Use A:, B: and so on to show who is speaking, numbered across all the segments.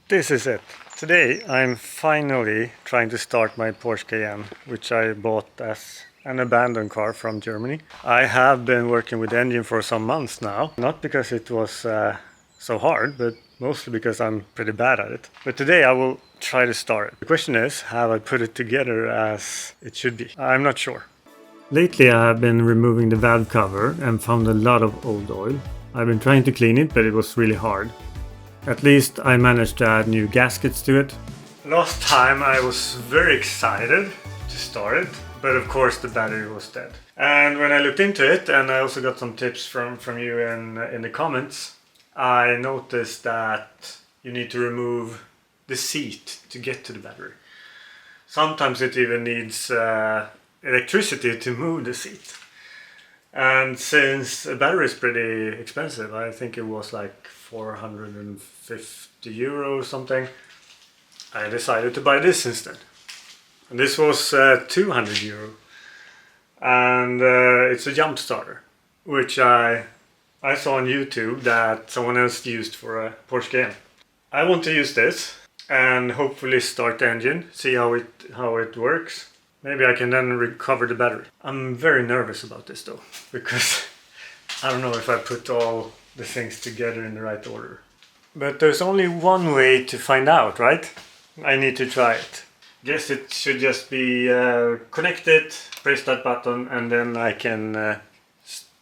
A: This is it. Today I'm finally trying to start my Porsche Cayenne, which I bought as an abandoned car from Germany. I have been working with the engine for some months now, not because it was so hard, but mostly because I'm pretty bad at it. But today I will try to start it. The question is, have I put it together as it should be? I'm not sure. Lately I have been removing the valve cover and found a lot of old oil. I've been trying to clean it, but it was really hard. At least I managed to add new gaskets to it. Last time I was very excited to start it, but of course the battery was dead. And when I looked into it, and I also got some tips from you in the comments, I noticed that you need to remove the seat to get to the battery. Sometimes it even needs electricity to move the seat. And since a battery is pretty expensive, I think it was like 450 euro or something, I decided to buy this instead. And this was 200 euro. And it's a jump starter, which I saw on YouTube that someone else used for a Porsche Cayenne. I want to use this and hopefully start the engine, see how it works. Maybe I can then recover the battery. I'm very nervous about this though, because I don't know if I put all the things together in the right order. But there's only one way to find out, right? I need to try it. Guess it should just be connected, press that button, and then I can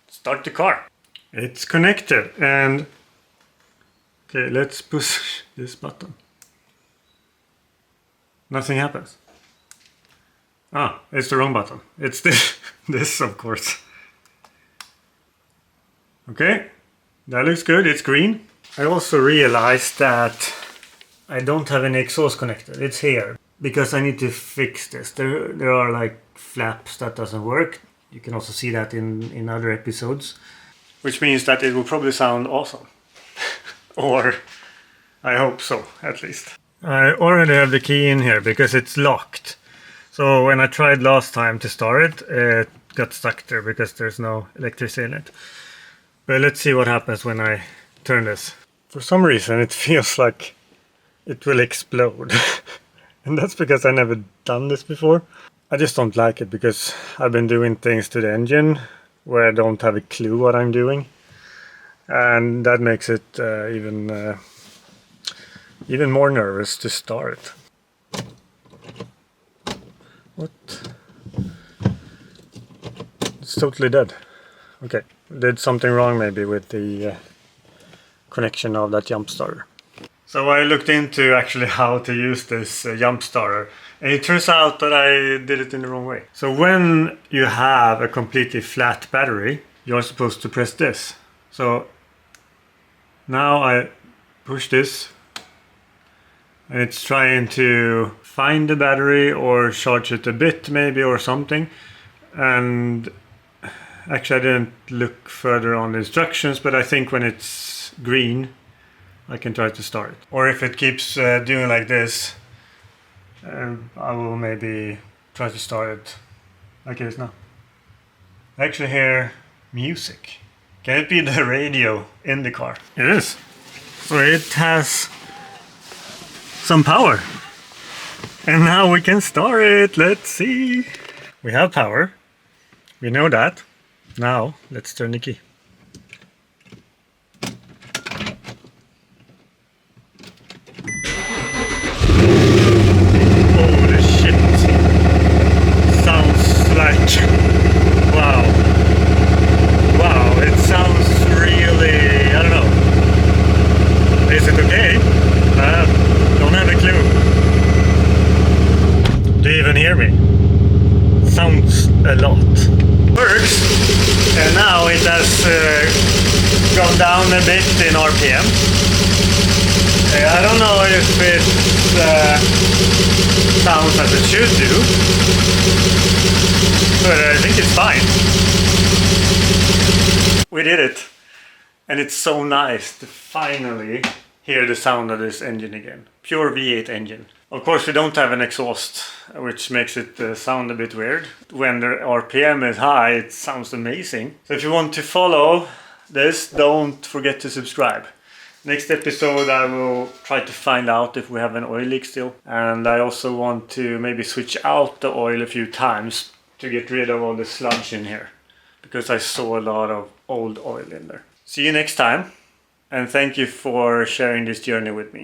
A: start the car. It's connected, and okay, let's push this button. Nothing happens. Ah, it's the wrong button. It's this of course. Okay, that looks good, it's green. I also realized that I don't have any exhaust connected. It's here, because I need to fix this. There are like flaps that doesn't work. You can also see that in other episodes. Which means that it will probably sound awesome. Or I hope so, at least. I already have the key in here because it's locked. So when I tried last time to start it, it got stuck there because there's no electricity in it. But let's see what happens when I turn this. For some reason it feels like it will explode. And that's because I never done this before. I just don't like it because I've been doing things to the engine where I don't have a clue what I'm doing. And that makes it even more nervous to start. What? It's totally dead. Okay, did something wrong maybe with the connection of that jump starter. So I looked into actually how to use this jump starter, and it turns out that I did it in the wrong way. So when you have a completely flat battery, you're supposed to press this. So now I push this, and it's trying to find the battery or charge it a bit maybe or something. And actually I didn't look further on the instructions, but I think when it's green I can try to start it. Or if it keeps doing like this, I will maybe try to start it like it is now. I actually hear music. Can it be the radio in the car? It is. So it has some power. And now we can start it. Let's see. We have power. We know that. Now let's turn the key. Holy shit. Sounds like... Wow. Wow, it sounds really... I don't know. Is it okay? Don't have a clue. Do you even hear me? Sounds a lot. Works, and now it has gone down a bit in RPM. I don't know if it sounds as it should do, but I think it's fine. We did it, and it's so nice to finally hear the sound of this engine again. Pure V8 engine. Of course we don't have an exhaust, which makes it sound a bit weird. When the RPM is high, it sounds amazing. So if you want to follow this, don't forget to subscribe. Next episode I will try to find out if we have an oil leak still. And I also want to maybe switch out the oil a few times to get rid of all the sludge in here. Because I saw a lot of old oil in there. See you next time. And thank you for sharing this journey with me.